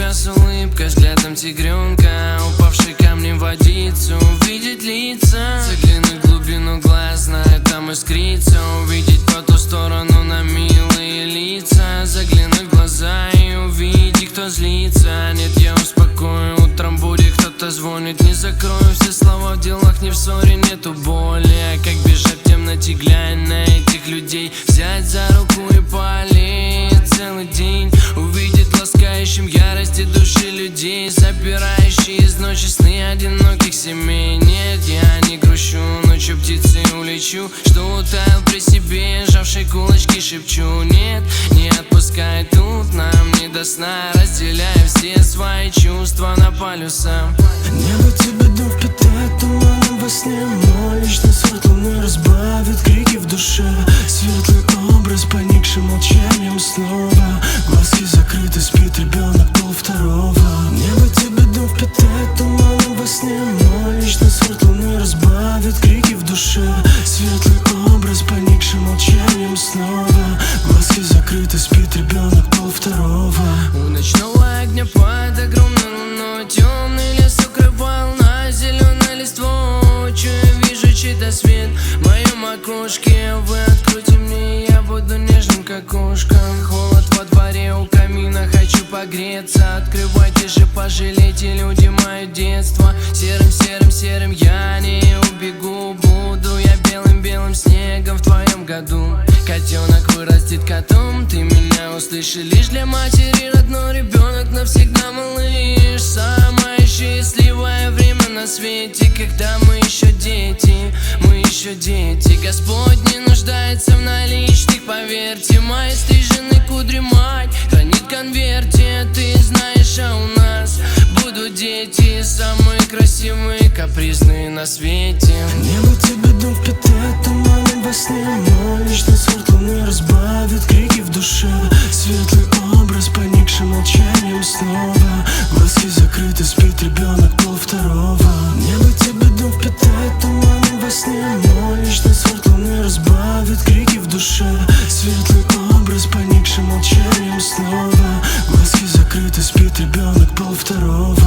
тебя с улыбкой, взглядом тигренка, упавший камнем в водицу, увидеть лица, заглянуть в глубину глаз, знаю, там искрится, увидеть по ту сторону на милые лица, заглянуть в глаза и увидеть, кто злится. Нет, я успокою, утром будет кто-то звонит, не закрою все слова в делах, не в ссоре, нету боли. А как бежать в темноте, глянь на этих людей, взять за руку и полеть целый день, увидеть ласкающим ярости души людей, забирающие из ночи сны одиноких семей. Нет, я не грущу, ночью птицей улечу, что утаял при себе, сжавшей кулачки шепчу. Нет, не отпускай, тут нам не до сна, разделяя все свои чувства на полюса. Небо тебе дом впитает туманом во сне, но лично свет луны разбавит крики в душе. Светлый образ, поникший молчанием снова, глазки закрыты, спит ребенок полвторого. Небо тебе дом впитает туманом во сне, но лично свет луны разбавит крики в душе. Светлый образ, поникший молчанием снова, глазки закрыты, спит ребенок полвторого. У ночного огня под огромной луной темный лес укрывал на зеленой листвой. Я вижу чей-то свет в моем окошке. Вы откройте мне, я буду нежным, как кошка. Холод во дворе у камина, хочу погреться. Открывайте же, пожалейте, люди, мое детство. Серым я не убегу, буду я белым снегом в твоем году. Котенок вырастет котом, ты меня услышишь. Лишь для матери родной ребенок навсегда малыш. Самое счастливое время на свете, когда мы еще дети, Господь не нуждается в наличных, поверьте. Мои стриженные кудри мать хранит в конверте. Ты знаешь, а у нас будут дети, самые красивые, капризные на свете. Небо тебе дом впитает туманом во сне, но лично свет луны разбавит крики в душе. Светлый образ, поникший молчанием снова, глазки закрыты, спит ребенок полвторого. Небо тебе дом впитает туманом во сне, но лично свет луны разбавит крики в душе. Светлый образ, поникший молчанием снова, глазки закрыты, спит ребенок полвторого.